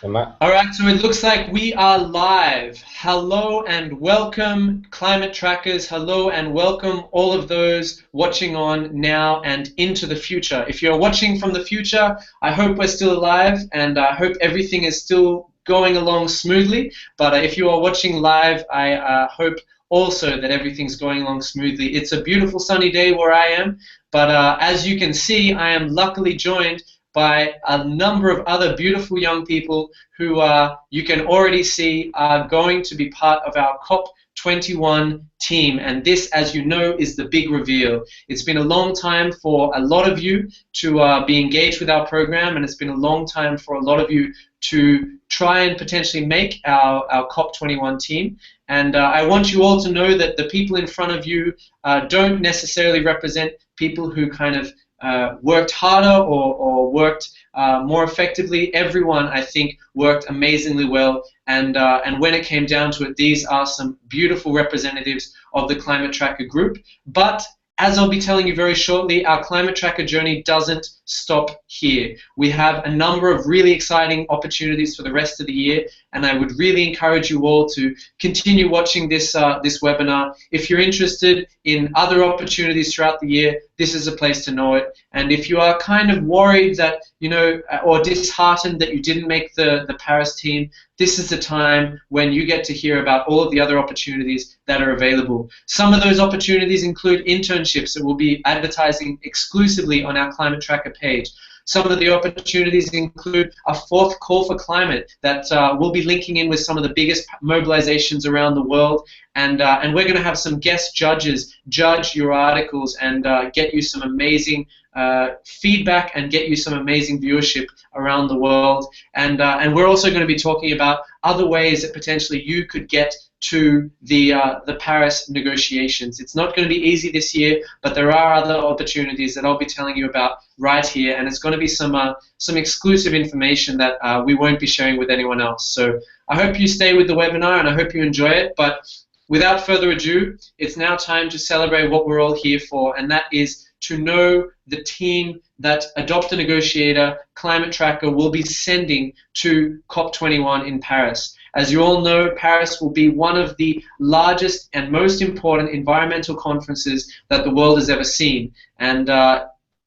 Am I? All right, so it looks like we are live. Hello and welcome, climate trackers. Hello and welcome, all of those watching on now and into the future. If you're watching from the future, I hope we're still alive and I hope everything is still going along smoothly. But if you are watching live, I hope also that everything's going along smoothly. It's a beautiful sunny day where I am, but as you can see, I am luckily joined by a number of other beautiful young people who you can already see are going to be part of our COP21 team. And this, as you know, is the big reveal. It's been a long time for a lot of you to be engaged with our program, and it's been a long time for a lot of you to try and potentially make our COP21 team. And I want you all to know that the people in front of you don't necessarily represent people who kind of worked harder or worked more effectively. Everyone, I think, worked amazingly well. And when it came down to it, these are some beautiful representatives of the Climate Tracker group. But as I'll be telling you very shortly, our Climate Tracker journey doesn't stop here. We have a number of really exciting opportunities for the rest of the year, and I would really encourage you all to continue watching this webinar. If you're interested in other opportunities throughout the year, this is a place to know it. And if you are kind of worried that, or disheartened that you didn't make the Paris team, this is the time when you get to hear about all of the other opportunities that are available. Some of those opportunities include internships that we'll be advertising exclusively on our Climate Tracker page. Some of the opportunities include a fourth call for climate that we'll be linking in with some of the biggest mobilizations around the world, and we're going to have some guest judges judge your articles and get you some amazing feedback and get you some amazing viewership around the world. And we're also going to be talking about other ways that potentially you could get to the Paris negotiations. It's not going to be easy this year, but there are other opportunities that I'll be telling you about right here, and it's going to be some exclusive information that we won't be sharing with anyone else. So I hope you stay with the webinar, and I hope you enjoy it. But without further ado, it's now time to celebrate what we're all here for, and that is to know the team that Adopt a Negotiator Climate Tracker will be sending to COP21 in Paris. As you all know, Paris will be one of the largest and most important environmental conferences that the world has ever seen. And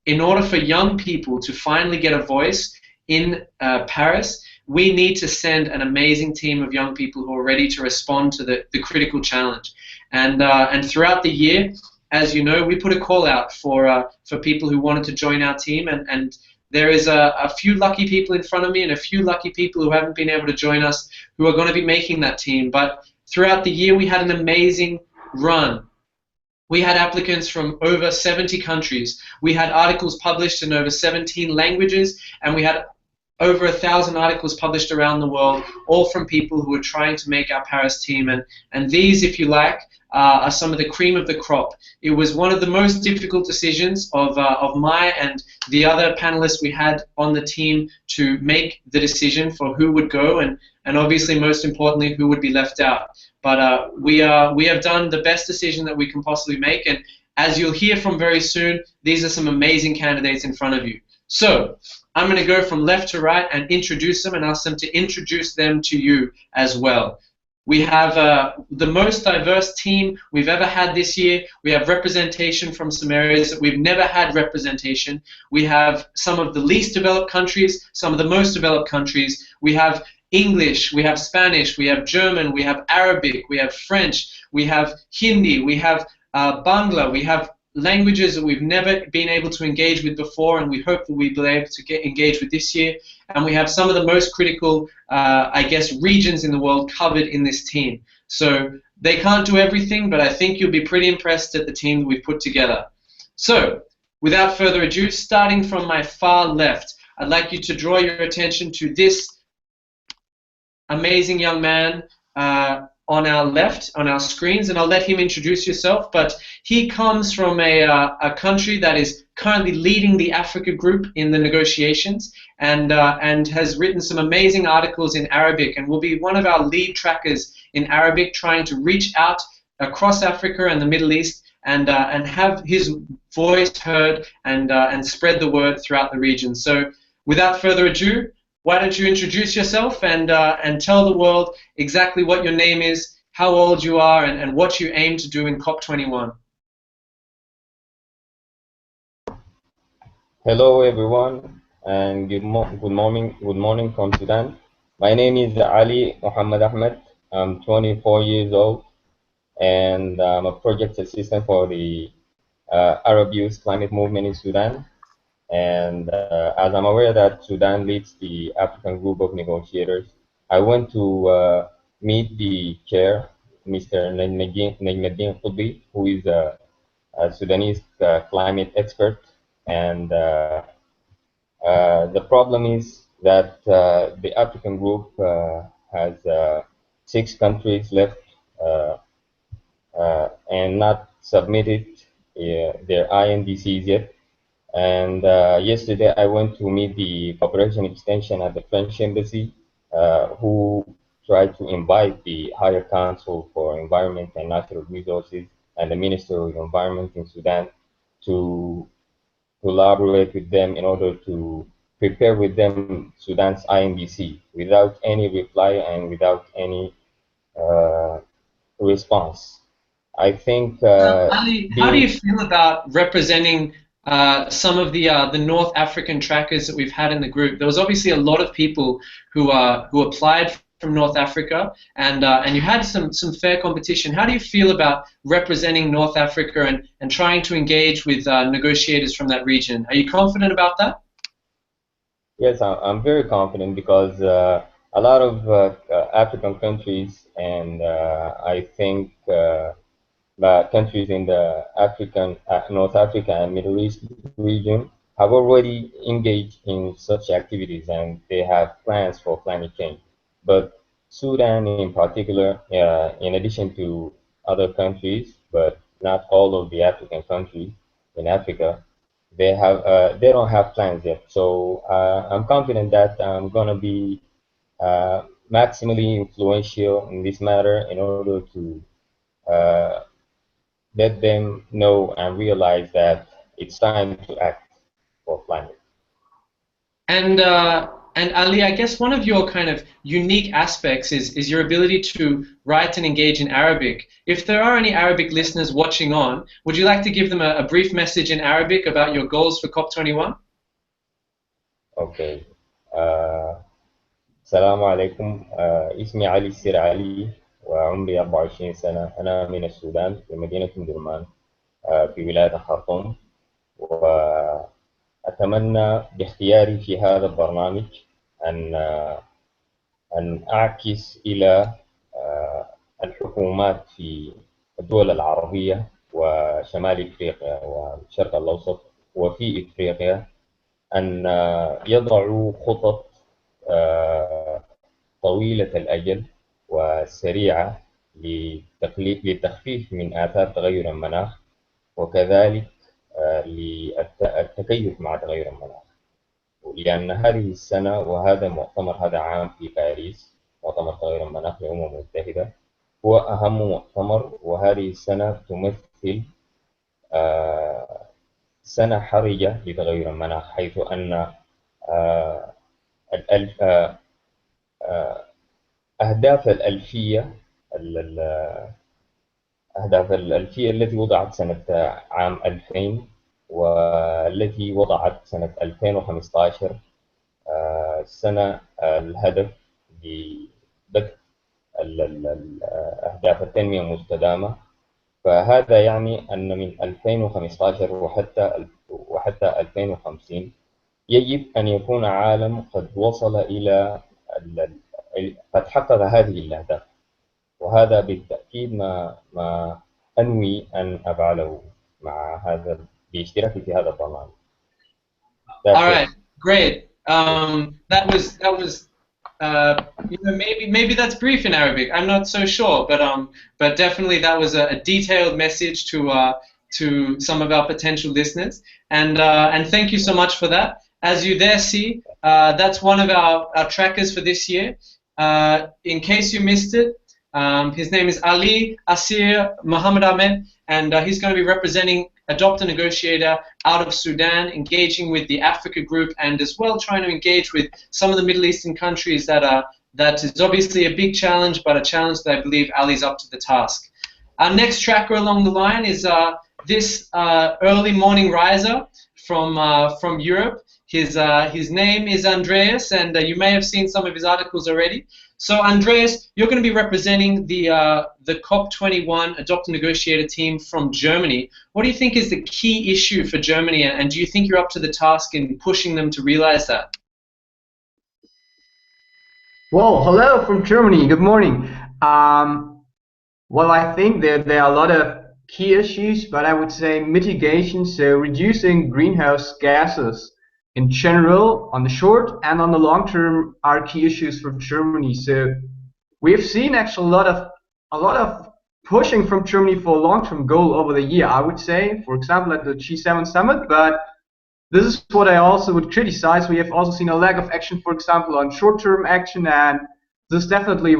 in order for young people to finally get a voice in Paris, we need to send an amazing team of young people who are ready to respond to the critical challenge. And throughout the year, as you know, we put a call out for people who wanted to join our team, and there is a few lucky people in front of me and a few lucky people who haven't been able to join us who are going to be making that team. But throughout the year, we had an amazing run. We had applicants from over 70 countries. We had articles published in over 17 languages, and we had over 1,000 articles published around the world, all from people who are trying to make our Paris team. And these, if you like, are some of the cream of the crop. It was one of the most difficult decisions of my and the other panelists we had on the team to make the decision for who would go, and obviously, most importantly, who would be left out. But we have done the best decision that we can possibly make, and as you'll hear from very soon, these are some amazing candidates in front of you. So I'm going to go from left to right and introduce them and ask them to introduce them to you as well. We have the most diverse team we've ever had this year. We have representation from some areas that we've never had representation. We have some of the least developed countries, some of the most developed countries. We have English, we have Spanish, we have German, we have Arabic, we have French, we have Hindi, we have Bangla, we have languages that we've never been able to engage with before, and we hope that we'll be able to get engaged with this year. And we have some of the most critical, I guess, regions in the world covered in this team. So they can't do everything, but I think you'll be pretty impressed at the team that we've put together. So without further ado, starting from my far left, I'd like you to draw your attention to this amazing young man on our left, on our screens, and I'll let him introduce himself. But he comes from a country that is currently leading the Africa group in the negotiations, and has written some amazing articles in Arabic, and will be one of our lead trackers in Arabic, trying to reach out across Africa and the Middle East and have his voice heard and spread the word throughout the region. So without further ado, why don't you introduce yourself and tell the world exactly what your name is, how old you are, and what you aim to do in COP21. Hello everyone and good morning from Sudan. My name is Ali Muhammad Ahmed. I'm 24 years old and I'm a project assistant for the Arab Youth Climate Movement in Sudan. And as I'm aware that Sudan leads the African group of negotiators, I went to meet the chair, Mr. Najmuddin Qutbi, who is a Sudanese climate expert. And the problem is that the African group has 6 countries left and not submitted their INDCs yet. And yesterday I went to meet the cooperation extension at the French embassy, who tried to invite the Higher Council for Environment and Natural Resources and the Minister of Environment in Sudan to collaborate with them in order to prepare with them Sudan's INDC without any reply and without any uh, response. I think Ali, how do you being feel about representing some of the North African trackers that we've had in the group? There was obviously a lot of people who applied from North Africa, and you had some fair competition. How do you feel about representing North Africa and trying to engage with negotiators from that region? Are you confident about that? Yes, I'm very confident because a lot of African countries and I think countries in the African, North Africa and Middle East region have already engaged in such activities and they have plans for climate change. But Sudan in particular, in addition to other countries, but not all of the African countries in Africa, they don't have plans yet. So I'm confident that I'm gonna be maximally influential in this matter in order to uh, let them know and realize that it's time to act for climate. And Ali, I guess one of your kind of unique aspects is your ability to write and engage in Arabic. If there are any Arabic listeners watching on, would you like to give them a brief message in Arabic about your goals for COP21? Okay. Uh, السلام عليكم. اسمي علي السير علي وعمري 24 سنة. أنا من السودان في مدينة درمان في ولاية الخرطوم. وأتمنى باختياري في هذا البرنامج أن أن أعكس إلى الحكومات في الدول العربية وشمال إفريقيا والشرق الأوسط وفي إفريقيا أن يضعوا خطط طويلة الأجل وسريعة للتخفيف من آثار تغير المناخ وكذلك للتكيف مع تغير المناخ. لأن هذه السنة وهذا المؤتمر هذا عام في باريس، مؤتمر تغير المناخ للأمم المتحدة، هو أهم مؤتمر، وهذه السنة تمثل سنة حرجة لتغير المناخ، حيث أن أهداف الألفية أهداف الألفية التي وضعت سنة عام 2000 والتي وضعت سنة 2015 السنة الهدف لبدء أهداف التنمية المستدامة. فهذا يعني أن من 2015 وحتى 2050 يجب أن يكون عالم قد وصل إلى قد حقق هذه الأهداف، وهذا بالتأكيد ما أنوي أن أفعله مع هذا باشتراكي في هذا البرنامج. All That's right, it. great. That was maybe that's brief in Arabic. I'm not so sure, but definitely that was a detailed message to some of our potential listeners, and thank you so much for that. As you there see, that's one of our trackers for this year. In case you missed it, his name is Ali Asir Muhammad Ahmed, and he's going to be representing adopt a negotiator out of Sudan, engaging with the Africa group, and as well trying to engage with some of the Middle Eastern countries that is obviously a big challenge, but a challenge that I believe Ali's up to the task. Our next tracker along the line is this early morning riser from Europe. His name is Andreas, and you may have seen some of his articles already. So Andreas, you're going to be representing the COP21 Adopt a Negotiator team from Germany. What do you think is the key issue for Germany, and do you think you're up to the task in pushing them to realize that? Well, hello from Germany. Good morning. Well, I think there are a lot of key issues, but I would say mitigation, so reducing greenhouse gases in general on the short and on the long term are key issues for Germany. So we've seen actually a lot of pushing from Germany for a long-term goal over the year, I would say, for example, at the G7 summit, but this is what I also would criticize. We have also seen a lack of action, for example, on short-term action, and this definitely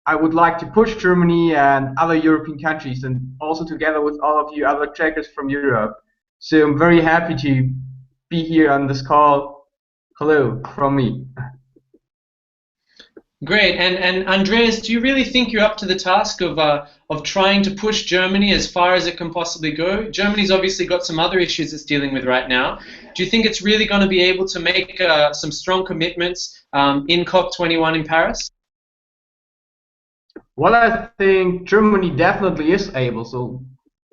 I would like to push Germany and other European countries, and also together with all of you other trackers from Europe. So I'm very happy to be here on this call. Hello from me. Great, and Andreas, do you really think you're up to the task of trying to push Germany as far as it can possibly go? Germany's obviously got some other issues it's dealing with right now. Do you think it's really going to be able to make some strong commitments in COP21 in Paris? Well, I think Germany definitely is able,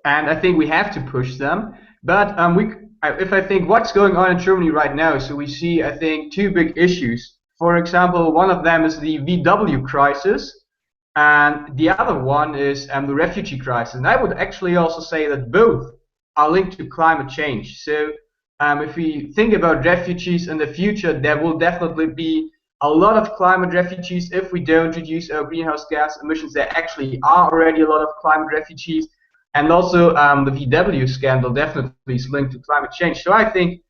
and I think we have to push them. But if I think what's going on in Germany right now, so we see, I think, two big issues. For example, one of them is the VW crisis, and the other one is the refugee crisis. And I would actually also say that both are linked to climate change. So if we think about refugees in the future, there will definitely be a lot of climate refugees if we don't reduce our greenhouse gas emissions. There actually are already a lot of climate refugees. And also the VW scandal definitely is linked to climate change. So I think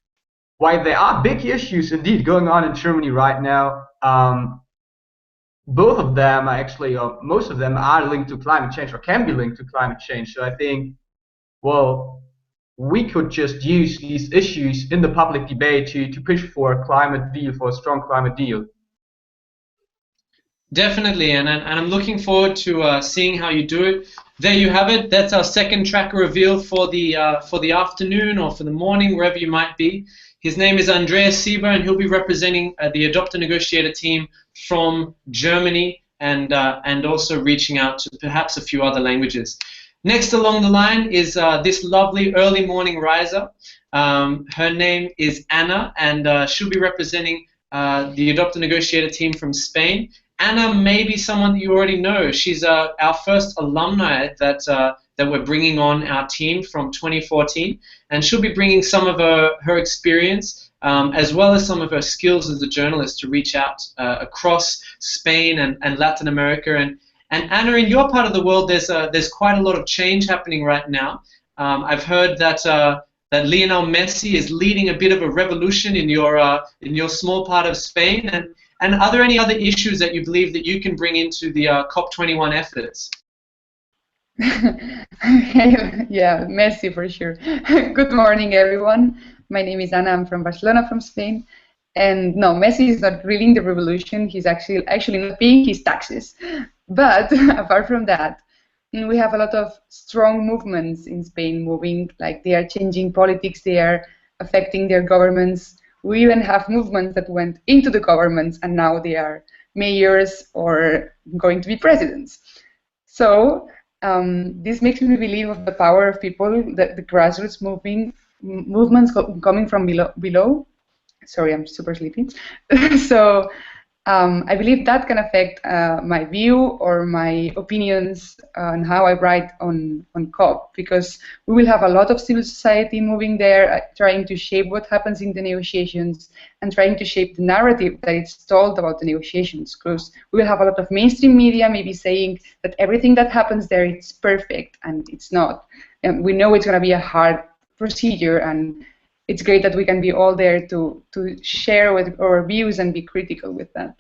while there are big issues indeed going on in Germany right now, both of them are actually, or most of them are linked to climate change or can be linked to climate change. So I think, well, we could just use these issues in the public debate to push for a climate deal, for a strong climate deal. Definitely, and I'm looking forward to seeing how you do it. There you have it. That's our second tracker reveal for the afternoon or for the morning, wherever you might be. His name is Andreas Sieber, and he'll be representing the Adopt a Negotiator team from Germany, and also reaching out to perhaps a few other languages. Next along the line is this lovely early morning riser. Her name is Anna, and she'll be representing the Adopt a Negotiator team from Spain. Anna may be someone that you already know. She's our first alumni that we're bringing on our team from 2014, and she'll be bringing some of her experience as well as some of her skills as a journalist to reach out across Spain and Latin America. And Anna, in your part of the world, there's quite a lot of change happening right now. I've heard that Lionel Messi is leading a bit of a revolution in your small part of Spain. And are there any other issues that you believe that you can bring into the COP21 efforts? Yeah, Messi for sure. Good morning, everyone. My name is Anna. I'm from Barcelona, from Spain. And no, Messi is not leading the revolution. He's actually not paying his taxes. But apart from that, we have a lot of strong movements in Spain moving, like they are changing politics, they are affecting their governments. We even have movements that went into the governments and now they are mayors or going to be presidents. So this makes me believe of the power of people, that the grassroots movements coming from below. Sorry, I'm super sleepy. So I believe that can affect my view or my opinions on how I write on COP, because we will have a lot of civil society moving there, trying to shape what happens in the negotiations and trying to shape the narrative that is told about the negotiations, because we will have a lot of mainstream media maybe saying that everything that happens there is perfect, and it's not. And we know it's going to be a hard procedure, and it's great that we can be all there to share with our views and be critical with that.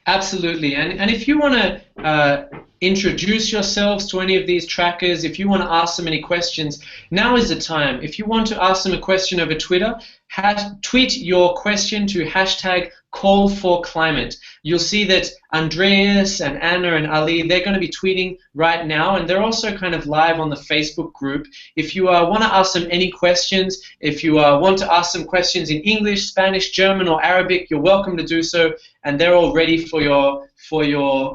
Absolutely, and if you want to introduce yourselves to any of these trackers, if you want to ask them any questions, now is the time. If you want to ask them a question over Twitter, tweet your question to hashtag #call4climate. You'll see that Andreas and Anna and Ali, they're going to be tweeting right now, and they're also kind of live on the Facebook group. If you want to ask them any questions, if you want to ask them questions in English, Spanish, German, or Arabic, you're welcome to do so, and they're all ready for your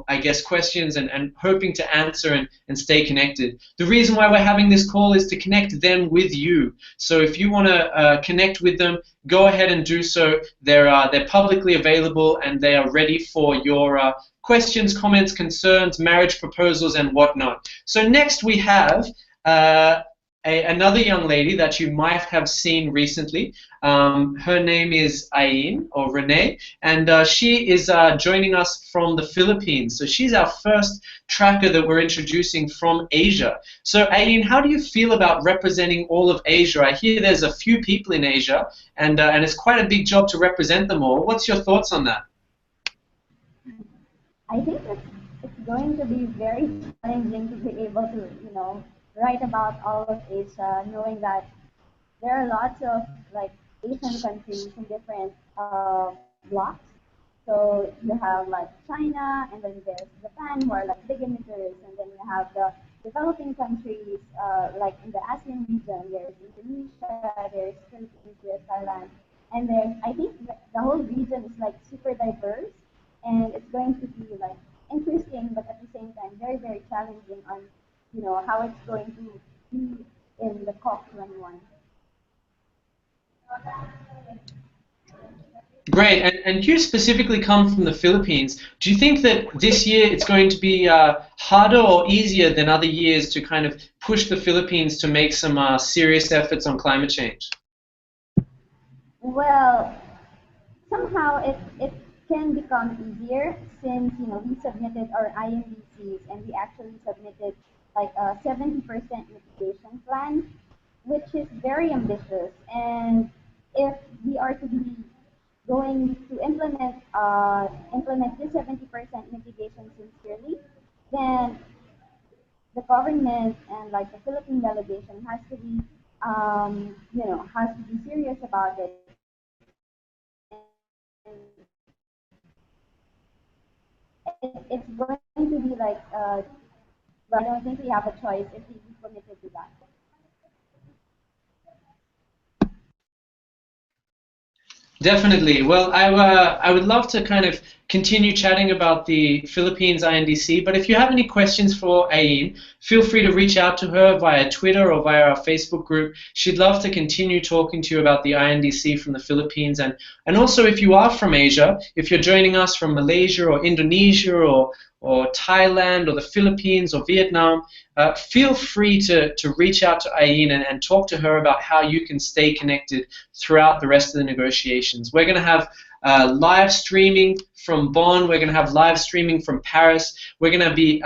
I guess, questions and hoping to answer and stay connected. The reason why we're having this call is to connect them with you. So if you want to connect with them, go ahead and do so. They're publicly available, and they are ready for your questions, comments, concerns, marriage proposals, and whatnot. So next we have another young lady that you might have seen recently. Her name is Ayin, or Renee, and she is joining us from the Philippines. So she's our first tracker that we're introducing from Asia. So Ayin, how do you feel about representing all of Asia? I hear there's a few people in Asia, and it's quite a big job to represent them all. What's your thoughts on that? I think it's going to be very challenging to be able to, write about all of Asia, knowing that there are lots of like Asian countries in different blocks. So you have like China, and then there's Japan, who are like big emitters, and then you have the developing countries like in the ASEAN region. There's Indonesia, there's Philippines, there's Thailand, and then I think the whole region is like super diverse, and it's going to be like interesting, but at the same time very, very challenging on how it's going to be in the COP21. Great, and you specifically come from the Philippines. Do you think that this year it's going to be harder or easier than other years to kind of push the Philippines to make some serious efforts on climate change? Well, somehow it can become easier since we submitted our INDCs, and we actually submitted like a 70% mitigation plan, which is very ambitious. And if we are to be going to implement this 70% mitigation sincerely, then the government and like the Philippine delegation has to be serious about it. It's going to be like, but I don't think we have a choice if we committed to that. Definitely. Well, I would love to kind of continue chatting about the Philippines INDC, but if you have any questions for Ayin, feel free to reach out to her via Twitter or via our Facebook group. She'd love to continue talking to you about the INDC from the Philippines, and also if you are from Asia, if you're joining us from Malaysia or Indonesia or Thailand or the Philippines or Vietnam, feel free to reach out to Ayin and talk to her about how you can stay connected throughout the rest of the negotiations. We're going to have live streaming from Bonn. We're going to have live streaming from Paris. We're going to be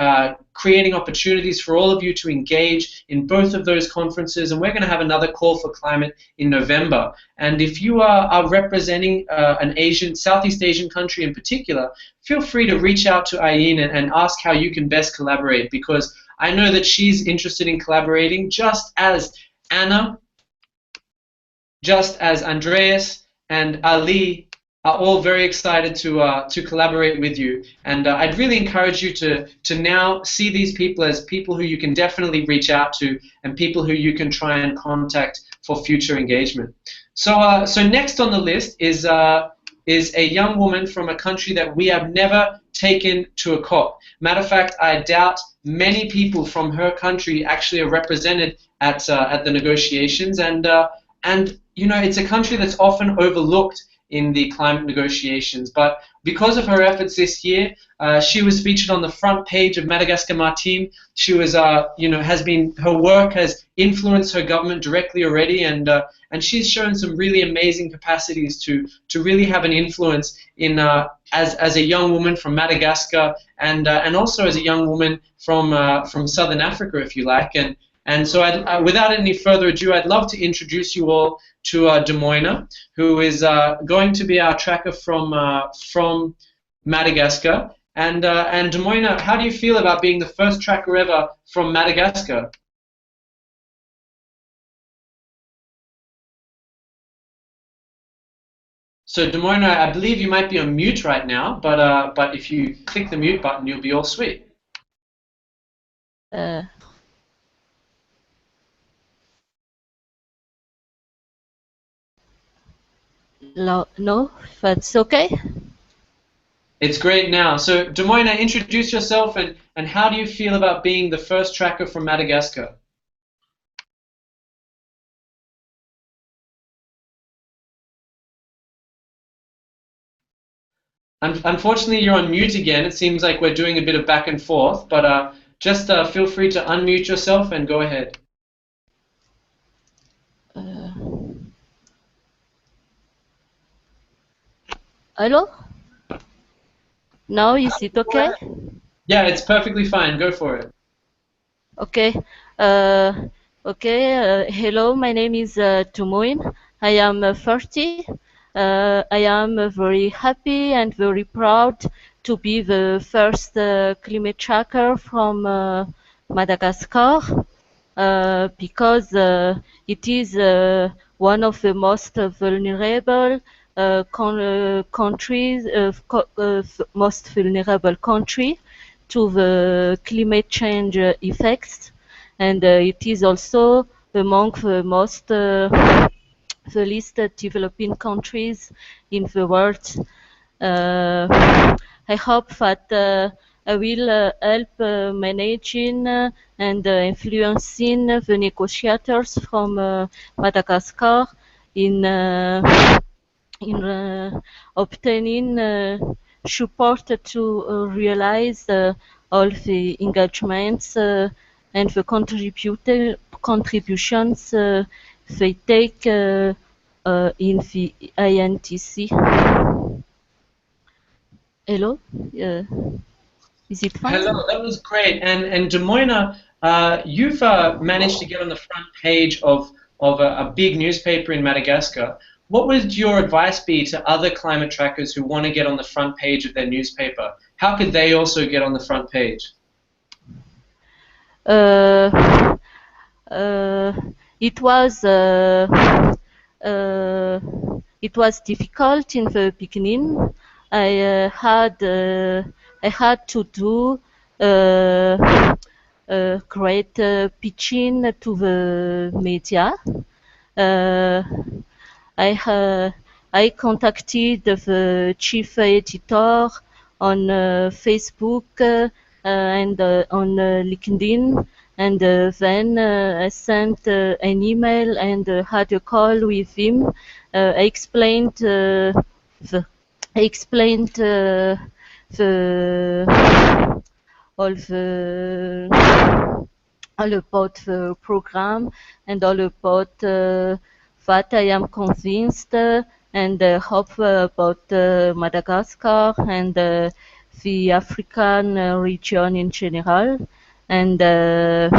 creating opportunities for all of you to engage in both of those conferences, and we're going to have another call for climate in November. And if you are representing an Southeast Asian country in particular, feel free to reach out to Ayin and ask how you can best collaborate, because I know that she's interested in collaborating, just as Anna, just as Andreas and Ali are all very excited to collaborate with you. And I'd really encourage you to now see these people as people who you can definitely reach out to and people who you can try and contact for future engagement. So next on the list is a young woman from a country that we have never taken to a COP. Matter of fact, I doubt many people from her country actually are represented at the negotiations, and it's a country that's often overlooked in the climate negotiations. But because of her efforts this year, she was featured on the front page of Madagascar Matin. She was, her work has influenced her government directly already, and she's shown some really amazing capacities to really have an influence in as a young woman from Madagascar, and also as a young woman from Southern Africa, if you like. And so without any further ado, I'd love to introduce you all to Des Moines, who is going to be our tracker from Madagascar. And Demoina, how do you feel about being the first tracker ever from Madagascar? So Demoina, I believe you might be on mute right now, but if you click the mute button, you'll be all sweet. No, that's okay. It's great now. So Demoina, introduce yourself and how do you feel about being the first tracker from Madagascar? Unfortunately, you're on mute again. It seems like we're doing a bit of back and forth, but just feel free to unmute yourself and go ahead. Hello? Now is it okay? Yeah, it's perfectly fine. Go for it. Okay. Hello, my name is Tumoin. I am 30. I am very happy and very proud to be the first climate tracker from Madagascar because it is one of the most vulnerable countries, most vulnerable country to the climate change effects, and it is also among the most the least developing countries in the world. I hope that I will help managing and influencing the negotiators from Madagascar in obtaining support to realize all the engagements and the contributions they take in the INTC. Hello? Is it fine? Hello, that was great. And Demoina, you've managed to get on the front page of a big newspaper in Madagascar. What would your advice be to other climate trackers who want to get on the front page of their newspaper? How could they also get on the front page? It was difficult in the beginning. I had to do great pitching to the media. I contacted the chief editor on Facebook and on LinkedIn, and then I sent an email and had a call with him. I explained all the all about the program and all about that I am convinced and hope about Madagascar and the African region in general, and they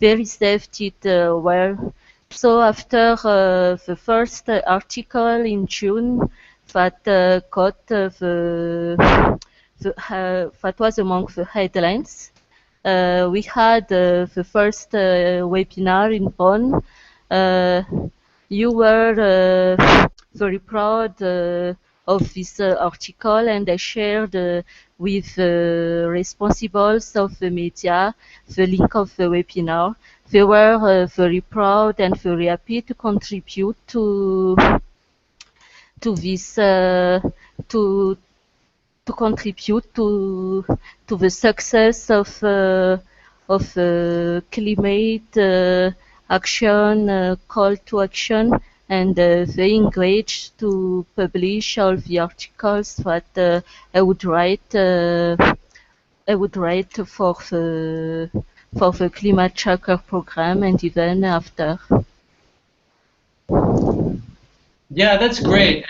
received it well. So after the first article in June that got that was among the headlines, we had the first webinar in Bonn. You were very proud of this article, and I shared with the responsibles of the media the link of the webinar. They were very proud and very happy to contribute to this to contribute to the success of climate action, call to action, and they engaged to publish all the articles that I would write. I would write for the climate tracker program and even after. Yeah, that's great.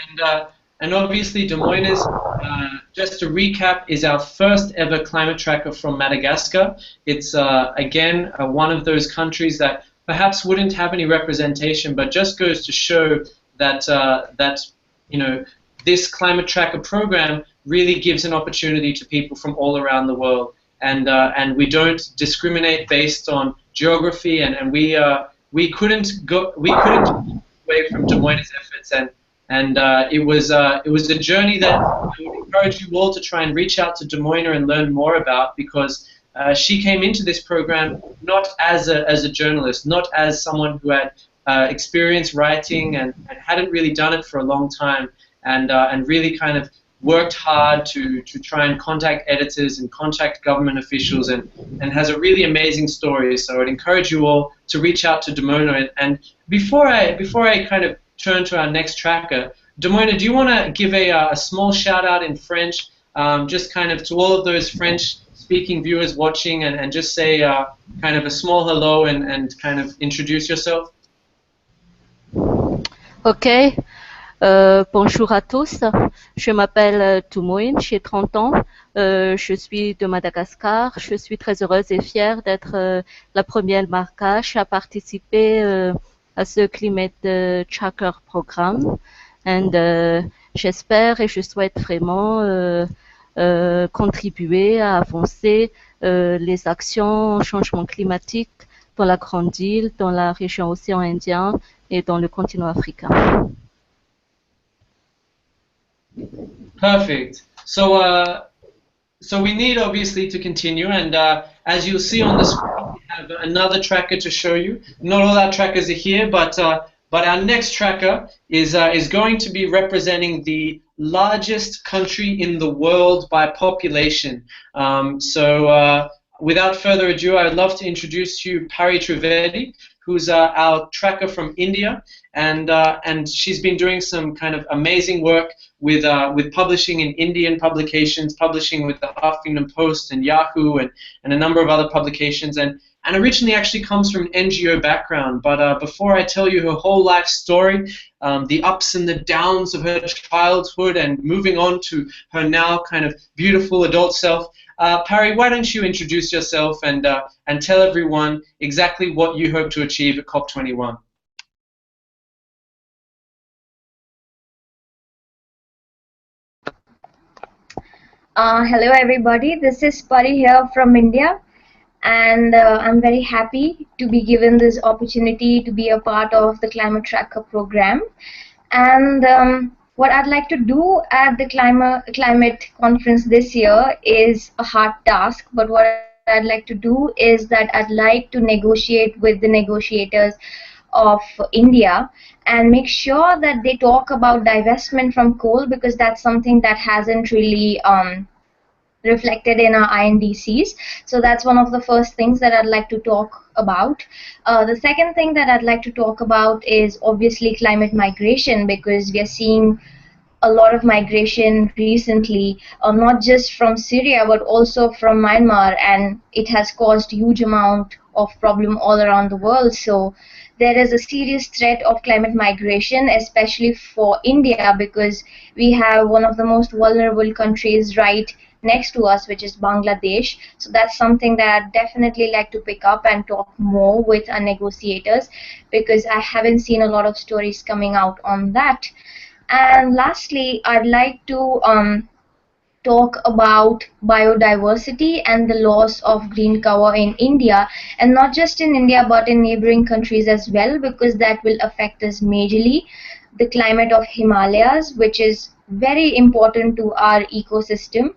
And obviously Des Moines, just to recap, is our first ever climate tracker from Madagascar. It's, again, one of those countries that perhaps wouldn't have any representation, but just goes to show that, that you know, this Climate Tracker program really gives an opportunity to people from all around the world. And we don't discriminate based on geography, and we couldn't go away from Des Moines' efforts, and it was a journey that I would encourage you all to try and reach out to Des Moines and learn more about, because she came into this program not as a journalist, not as someone who had experience writing and hadn't really done it for a long time, and really kind of worked hard to try and contact editors and contact government officials, and has a really amazing story. So I'd encourage you all to reach out to Demona. And before I kind of turn to our next tracker, Demona, do you want to give a small shout out in French, just kind of to all of those French-speaking viewers watching, and just say kind of a small hello and kind of introduce yourself? Ok. Bonjour à tous, je m'appelle Toumoun, j'ai 30 ans, je suis de Madagascar, je suis très heureuse et fière d'être la première marquage à participer à ce Climate Tracker programme. Et j'espère et je souhaite vraiment contribuer à avancer les actions en changement climatique dans la Grande Île, dans la région Océan Indien et dans le continent africain. Perfect. So we need obviously to continue, and as you'll see on the screen, we have another tracker to show you. Not all our trackers are here, but our next tracker is going to be representing the largest country in the world by population. Without further ado, I would love to introduce to you Pari Trivedi, who's our tracker from India, and she's been doing some kind of amazing work with publishing in Indian publications, publishing with the Huffington Post and Yahoo and a number of other publications, and originally actually comes from an NGO background. But before I tell you her whole life story, the ups and the downs of her childhood and moving on to her now kind of beautiful adult self, Pari, why don't you introduce yourself and tell everyone exactly what you hope to achieve at COP21? Hello everybody, this is Pari here from India, and I'm very happy to be given this opportunity to be a part of the Climate Tracker program. And what I'd like to do at the climate conference this year is a hard task, but what I'd like to do is that I'd like to negotiate with the negotiators of India and make sure that they talk about divestment from coal, because that's something that hasn't really reflected in our INDCs. So that's one of the first things that I'd like to talk about. The second thing that I'd like to talk about is obviously climate migration, because we are seeing a lot of migration recently, not just from Syria but also from Myanmar, and it has caused huge amount of problem all around the world. So there is a serious threat of climate migration, especially for India, because we have one of the most vulnerable countries right next to us, which is Bangladesh. So that's something that I'd definitely like to pick up and talk more with our negotiators, because I haven't seen a lot of stories coming out on that. And lastly, I'd like to talk about biodiversity and the loss of green cover in India, and not just in India but in neighboring countries as well, because that will affect us majorly. The climate of Himalayas, which is very important to our ecosystem.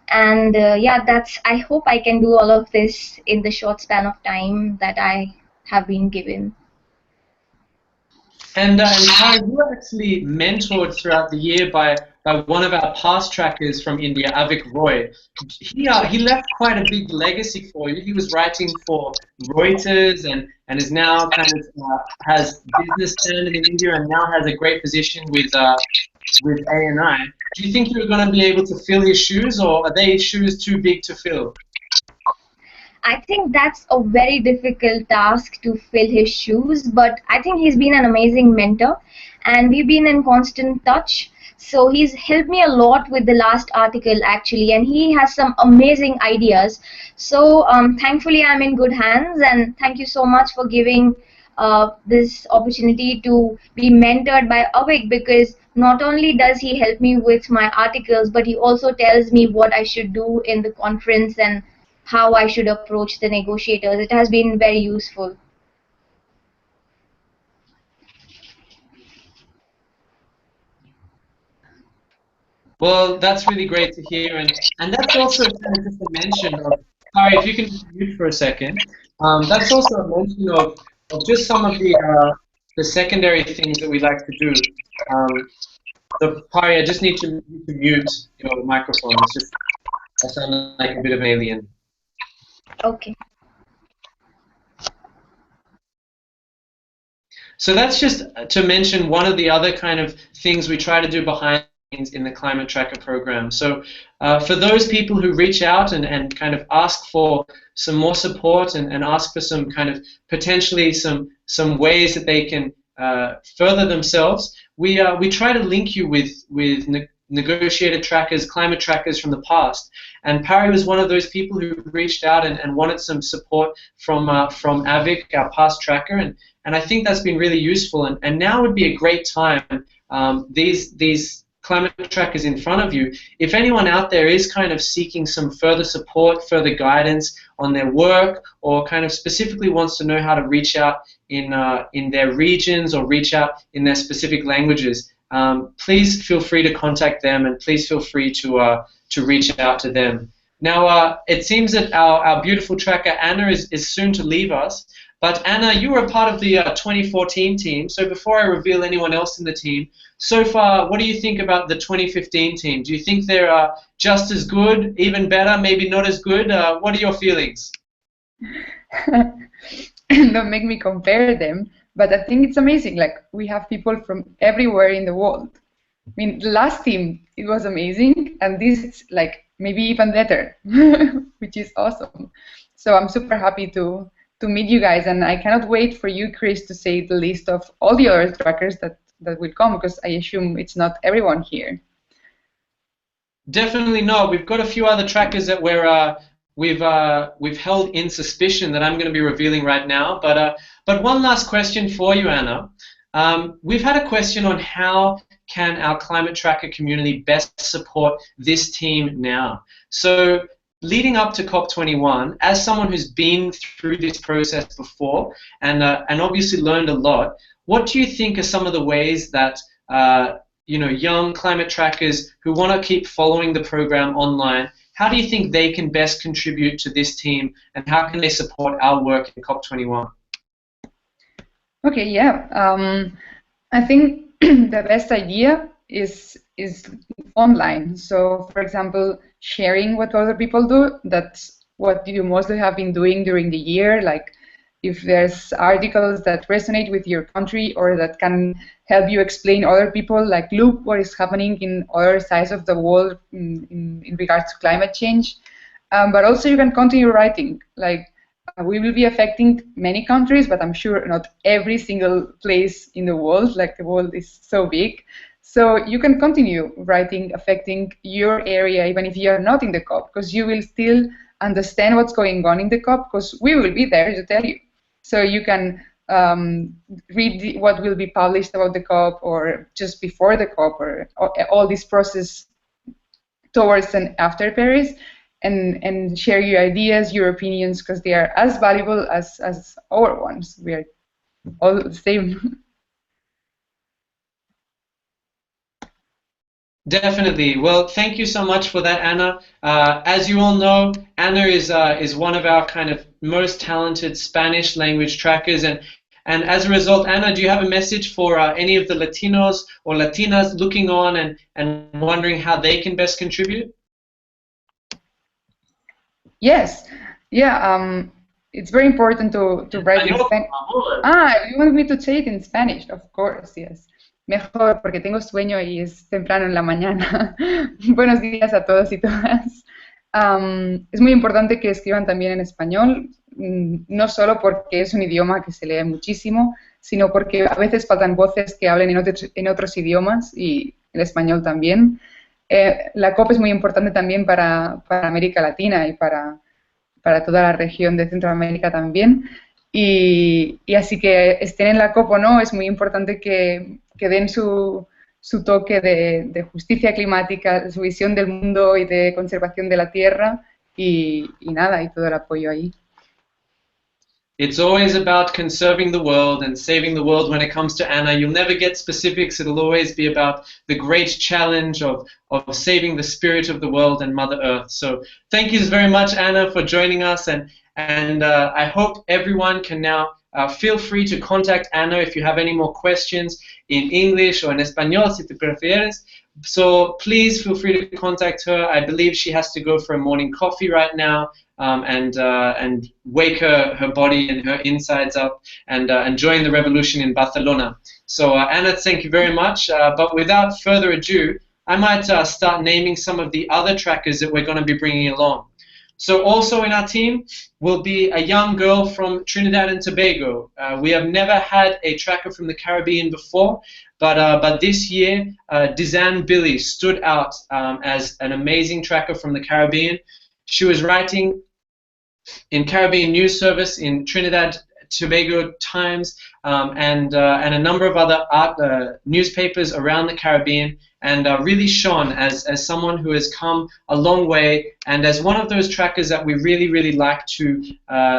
And yeah, I hope I can do all of this in the short span of time that I have been given. And Pari, you were actually mentored throughout the year by one of our past trackers from India, Avik Roy. He left quite a big legacy for you. He was writing for Reuters and is now kind of has business standing in India and now has a great position with ANI. Do you think you're going to be able to fill his shoes, or are they shoes too big to fill? I think that's a very difficult task to fill his shoes, but I think he's been an amazing mentor and we've been in constant touch. So he's helped me a lot with the last article actually, and he has some amazing ideas. So thankfully I'm in good hands, and thank you so much for giving this opportunity to be mentored by Avik, because not only does he help me with my articles, but he also tells me what I should do in the conference and how I should approach the negotiators. It has been very useful. Well, that's really great to hear, and that's also kind of just a mention of. Sorry, if you can just mute for a second. That's also a mention of just some of the secondary things that we like to do. So, Pari, I just need to mute your microphone. It's just I sound like a bit of an alien. Okay. So that's just to mention one of the other kind of things we try to do behind the scenes in the Climate Tracker program. So for those people who reach out and kind of ask for some more support and ask for some kind of potentially some ways that they can further themselves, we try to link you with negotiator trackers, climate trackers from the past. And Pari was one of those people who reached out and wanted some support from Avik, our past tracker, and I think that's been really useful. And now would be a great time. These climate trackers in front of you, if anyone out there is kind of seeking some further support, further guidance on their work, or kind of specifically wants to know how to reach out in their regions or reach out in their specific languages, please feel free to contact them, and please feel free to reach out to them. Now, it seems that our beautiful tracker Anna is soon to leave us. But Anna, you were a part of the 2014 team, so before I reveal anyone else in the team, so far, what do you think about the 2015 team? Do you think they're just as good, even better, maybe not as good? What are your feelings? Don't make me compare them, but I think it's amazing. Like, we have people from everywhere in the world. I mean, the last team, it was amazing, and this is like maybe even better, which is awesome. So I'm super happy to meet you guys, and I cannot wait for you, Chris, to say the list of all the other trackers that will come, because I assume it's not everyone here. Definitely not. We've got a few other trackers that we've held in suspicion that I'm going to be revealing right now. But one last question for you, Anna. We've had a question on how can our climate tracker community best support this team now. So, leading up to COP21, as someone who's been through this process before and obviously learned a lot, what do you think are some of the ways that young climate trackers who want to keep following the program online, how do you think they can best contribute to this team, and how can they support our work in COP21? Okay, yeah. I think the best idea is online. So, for example, sharing what other people do. That's what you mostly have been doing during the year. Like, if there's articles that resonate with your country or that can help you explain other people, like, look what is happening in other sides of the world in regards to climate change. But also you can continue writing. Like, we will be affecting many countries, but I'm sure not every single place in the world. Like, the world is so big. So you can continue writing, affecting your area, even if you are not in the COP, because you will still understand what's going on in the COP, because we will be there to tell you. So you can read what will be published about the COP, or just before the COP, or all this process towards and after Paris, and share your ideas, your opinions, because they are as valuable as our ones. We are all the same. Definitely. Well, thank you so much for that, Anna. As you all know, Anna is one of our kind of most talented Spanish language trackers, and as a result, Anna, do you have a message for any of the Latinos or Latinas looking on and wondering how they can best contribute? Yes. Yeah. It's very important to write in Spanish. You want me to say it in Spanish? Of course, yes. Mejor, porque tengo sueño y es temprano en la mañana. Buenos días a todos y todas. Es muy importante que escriban también en español, no solo porque es un idioma que se lee muchísimo, sino porque a veces faltan voces que hablen en otros idiomas, y el español también. La COP es muy importante también para América Latina y para toda la región de Centroamérica también. y así que estén en la COP o no, es muy importante que den su toque de justicia climática, su visión del mundo y de conservación de la tierra y nada, y todo el apoyo ahí. It's always about conserving the world and saving the world when it comes to Anna. You'll never get specifics. It'll always be about the great challenge of saving the spirit of the world and Mother Earth. So thank you very much, Anna, for joining us. And I hope everyone can now feel free to contact Anna if you have any more questions in English or in Español, si te prefieres. So please feel free to contact her. I believe she has to go for a morning coffee right now. And wake her body and her insides up and join the revolution in Barcelona. So Anna, thank you very much. But without further ado, I might start naming some of the other trackers that we're going to be bringing along. So also in our team will be a young girl from Trinidad and Tobago. We have never had a tracker from the Caribbean before, but this year, Dizanne Billy stood out as an amazing tracker from the Caribbean. She was writing in Caribbean News Service, in Trinidad Tobago Times, and a number of other newspapers around the Caribbean, and really shone as someone who has come a long way, and as one of those trackers that we really like to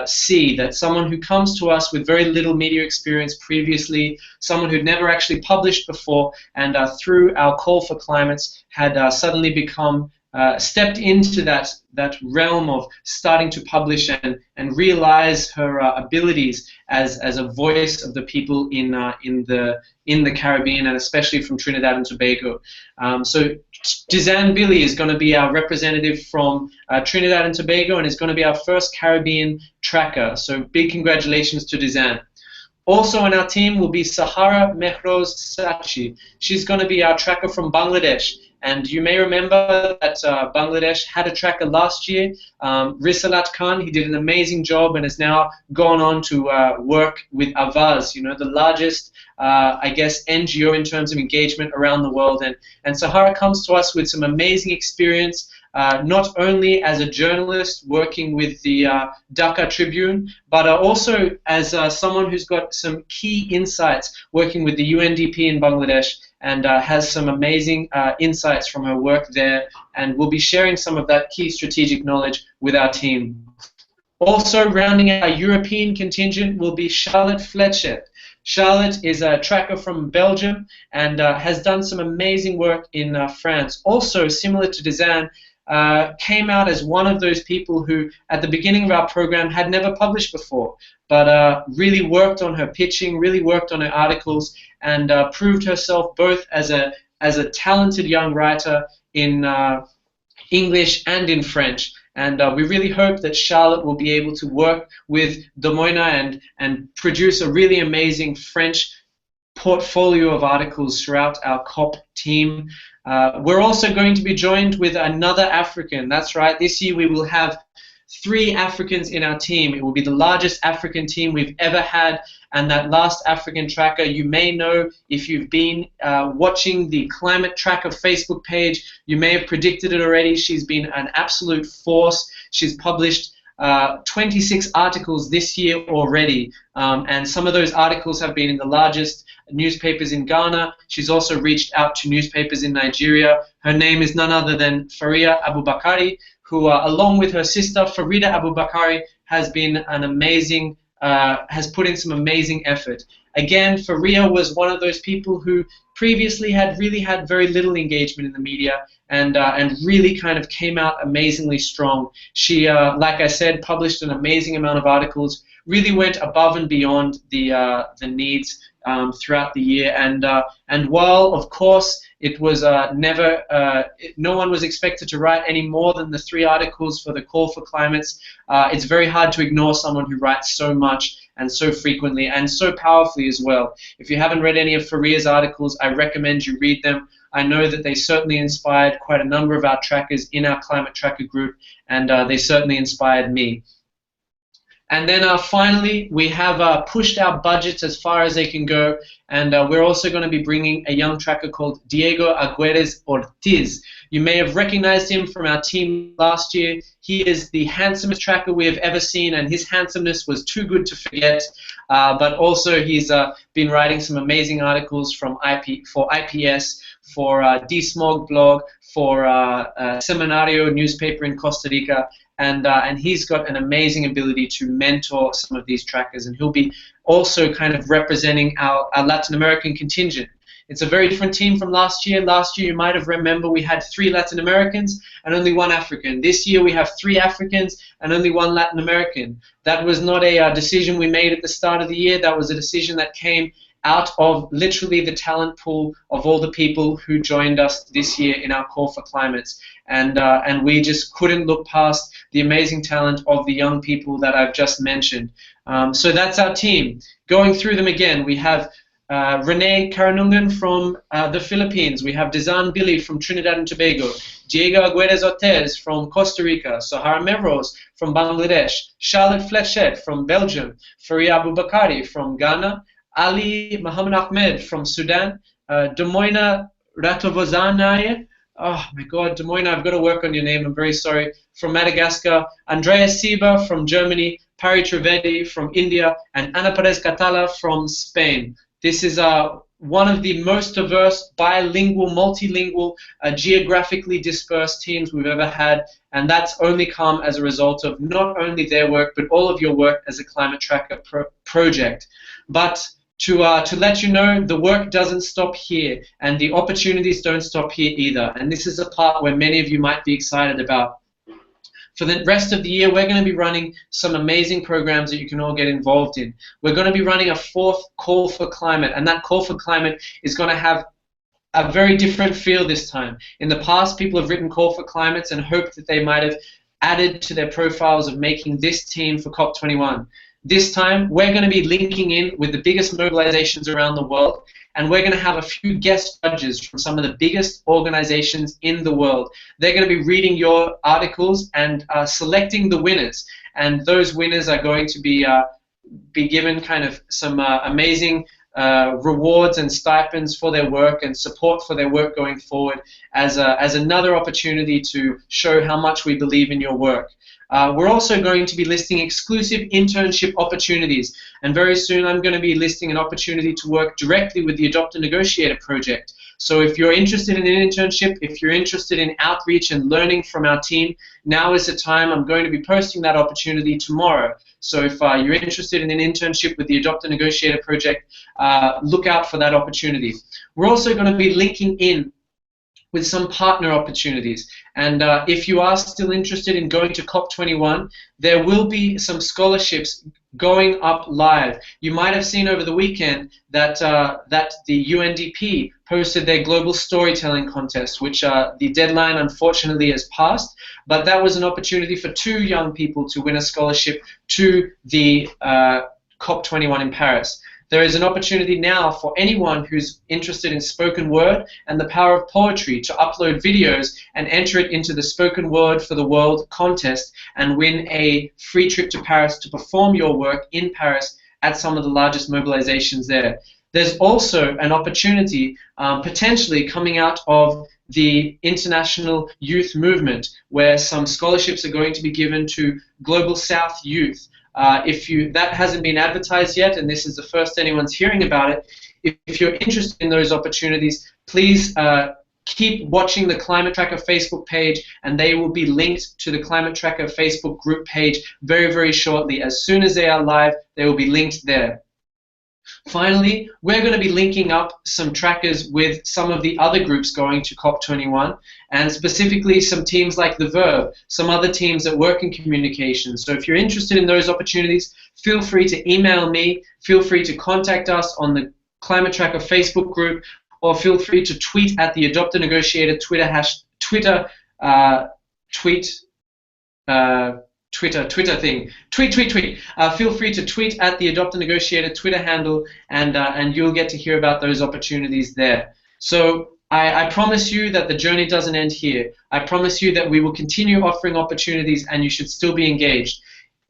see, that someone who comes to us with very little media experience previously, someone who'd never actually published before, and through our call for climates had suddenly become stepped into that realm of starting to publish and realize her abilities as a voice of the people in the Caribbean, and especially from Trinidad and Tobago. So Dizanne Billy is going to be our representative from Trinidad and Tobago, and is going to be our first Caribbean tracker. So big congratulations to Dizanne. Also on our team will be Sahara Mehroz Sachi. She's going to be our tracker from Bangladesh. And you may remember that Bangladesh had a tracker last year, Risalat Khan. He did an amazing job and has now gone on to work with Avaz, the largest, I guess, NGO in terms of engagement around the world. And Sahara comes to us with some amazing experience, not only as a journalist working with the Dhaka Tribune, but also as someone who's got some key insights working with the UNDP in Bangladesh, and has some amazing insights from her work there, and will be sharing some of that key strategic knowledge with our team. Also rounding out our European contingent will be Charlotte Fletcher. Charlotte is a tracker from Belgium and has done some amazing work in France. Also, similar to Dizanne, came out as one of those people who, at the beginning of our program, had never published before, but really worked on her pitching, really worked on her articles, and proved herself both as a talented young writer in English and in French. And we really hope that Charlotte will be able to work with Domoina and produce a really amazing French portfolio of articles throughout our COP team. We're also going to be joined with another African. That's right, this year we will have 3 Africans in our team. It will be the largest African team we've ever had, and that last African tracker, you may know if you've been watching the Climate Tracker Facebook page, you may have predicted it already. She's been an absolute force. She's published 26 articles this year already, and some of those articles have been in the largest newspapers in Ghana. She's also reached out to newspapers in Nigeria. Her name is none other than Faria Abubakari, who, along with her sister Farida Abubakari, has been an amazing, has put in some amazing effort. Again, Faria was one of those people who previously had really had very little engagement in the media, and really kind of came out amazingly strong. She, like I said, published an amazing amount of articles, really went above and beyond the needs throughout the year, and while of course it was no one was expected to write any more than the 3 articles for the call for climates, it's very hard to ignore someone who writes so much and so frequently and so powerfully as well. If you haven't read any of Faria's articles, I recommend you read them. I know that they certainly inspired quite a number of our trackers in our Climate Tracker group, and they certainly inspired me. And then finally, we have pushed our budgets as far as they can go, and we're also going to be bringing a young tracker called Diego Agüeres Ortiz. You may have recognized him from our team last year. He is the handsomest tracker we have ever seen, and his handsomeness was too good to forget. But also, he's been writing some amazing articles for IPS, for DSmog blog, for Seminario newspaper in Costa Rica, and he's got an amazing ability to mentor some of these trackers, and he'll be also kind of representing our Latin American contingent. It's a very different team from last year. Last year, you might have remember, we had 3 Latin Americans and only 1 African. This year, we have 3 Africans and only 1 Latin American. That was not a decision we made at the start of the year. That was a decision that came out of literally the talent pool of all the people who joined us this year in our Call for Climates. And we just couldn't look past the amazing talent of the young people that I've just mentioned. So that's our team. Going through them again, we have Renee Karanungan from the Philippines. We have Dizan Billy from Trinidad and Tobago. Diego Agüeres Ortiz from Costa Rica. Sahara Mevros from Bangladesh. Charlotte Fletchett from Belgium. Faria Abubakari from Ghana. Ali Muhammad Ahmed from Sudan. Demoina Ratovozanaye. Oh my God, Demoina, I've got to work on your name. I'm very sorry. From Madagascar. Andrea Siba from Germany. Pari Trivedi from India. And Ana Perez Catala from Spain. This is one of the most diverse, bilingual, multilingual, geographically dispersed teams we've ever had, and that's only come as a result of not only their work, but all of your work as a Climate Tracker project. But to let you know, the work doesn't stop here, and the opportunities don't stop here either, and this is a part where many of you might be excited about. For the rest of the year, we're going to be running some amazing programs that you can all get involved in. We're going to be running a 4th Call for Climate, and that Call for Climate is going to have a very different feel this time. In the past, people have written Call for Climates and hoped that they might have added to their profiles of making this team for COP21. This time, we're going to be linking in with the biggest mobilizations around the world, and we're going to have a few guest judges from some of the biggest organizations in the world. They're going to be reading your articles and selecting the winners, and those winners are going to be given kind of some amazing rewards and stipends for their work and support for their work going forward as another opportunity to show how much we believe in your work. We're also going to be listing exclusive internship opportunities, and very soon I'm going to be listing an opportunity to work directly with the Adopt a Negotiator project. So if you're interested in an internship, if you're interested in outreach and learning from our team, now is the time. I'm going to be posting that opportunity tomorrow. So if you're interested in an internship with the Adopt a Negotiator project, look out for that opportunity. We're also going to be linking in with some partner opportunities. And if you are still interested in going to COP21, there will be some scholarships going up live. You might have seen over the weekend that the UNDP posted their global storytelling contest, which the deadline unfortunately has passed, but that was an opportunity for 2 young people to win a scholarship to the COP21 in Paris. There is an opportunity now for anyone who's interested in spoken word and the power of poetry to upload videos and enter it into the Spoken Word for the World contest and win a free trip to Paris to perform your work in Paris at some of the largest mobilizations there. There's also an opportunity potentially coming out of the international youth movement where some scholarships are going to be given to Global South youth. That hasn't been advertised yet, and this is the first anyone's hearing about it, if you're interested in those opportunities, please keep watching the Climate Tracker Facebook page, and they will be linked to the Climate Tracker Facebook group page very, very shortly. As soon as they are live, they will be linked there. Finally, we're going to be linking up some trackers with some of the other groups going to COP21, and specifically some teams like The Verb, some other teams that work in communications. So if you're interested in those opportunities, feel free to email me, feel free to contact us on the Climate Tracker Facebook group, or feel free to tweet at the Adopt a Negotiator Twitter thing. Tweet. Feel free to tweet at the Adopt a Negotiator Twitter handle, and you'll get to hear about those opportunities there. So I promise you that the journey doesn't end here. I promise you that we will continue offering opportunities, and you should still be engaged.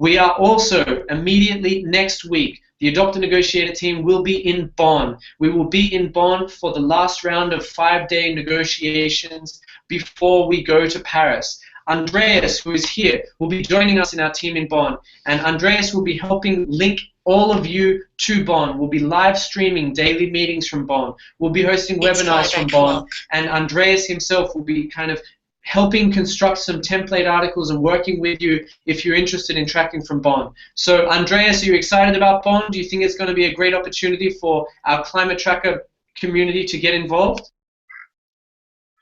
We are also immediately next week, the Adopt a Negotiator team will be in Bonn. We will be in Bonn for the last round of 5-day negotiations before we go to Paris. Andreas, who is here, will be joining us in our team in Bonn, and Andreas will be helping link all of you to Bonn. We'll be live streaming daily meetings from Bonn. We'll be hosting webinars from Bonn, and Andreas himself will be kind of helping construct some template articles and working with you if you're interested in tracking from Bonn. So Andreas, are you excited about Bonn? Do you think it's going to be a great opportunity for our Climate Tracker community to get involved?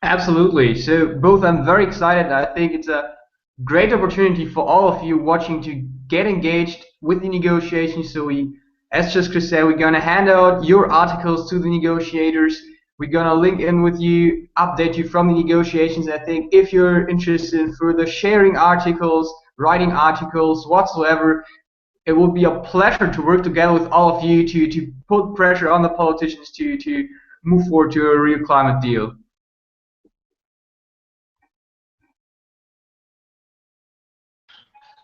Absolutely. So both, I'm very excited. I think it's a great opportunity for all of you watching to get engaged with the negotiations. So we, as just Chris said, we're going to hand out your articles to the negotiators. We're going to link in with you, update you from the negotiations. I think if you're interested in further sharing articles, writing articles, whatsoever, it will be a pleasure to work together with all of you to put pressure on the politicians to move forward to a real climate deal.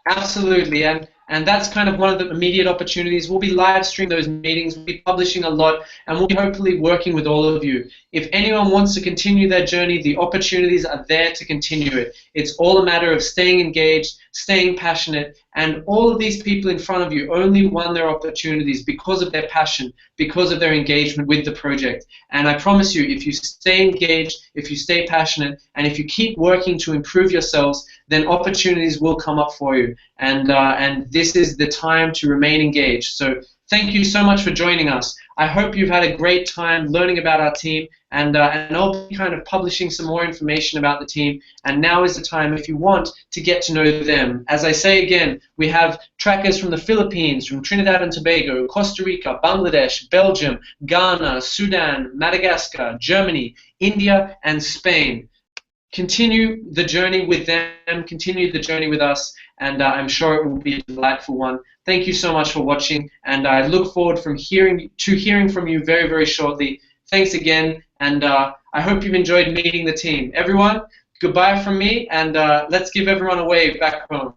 Absolutely, and that's kind of one of the immediate opportunities. We'll be live streaming those meetings, we'll be publishing a lot, and we'll be hopefully working with all of you. If anyone wants to continue their journey, the opportunities are there to continue it. It's all a matter of staying engaged, staying passionate, and all of these people in front of you only won their opportunities because of their passion, because of their engagement with the project. And I promise you, if you stay engaged, if you stay passionate, and if you keep working to improve yourselves, then opportunities will come up for you. And this is the time to remain engaged. So thank you so much for joining us. I hope you've had a great time learning about our team, and I'll be kind of publishing some more information about the team. And now is the time, if you want, to get to know them. As I say again, we have trackers from the Philippines, from Trinidad and Tobago, Costa Rica, Bangladesh, Belgium, Ghana, Sudan, Madagascar, Germany, India, and Spain. Continue the journey with them, continue the journey with us, and I'm sure it will be a delightful one. Thank you so much for watching, and I look forward from hearing from you very, very shortly. Thanks again, and I hope you've enjoyed meeting the team. Everyone, goodbye from me, and let's give everyone a wave back home.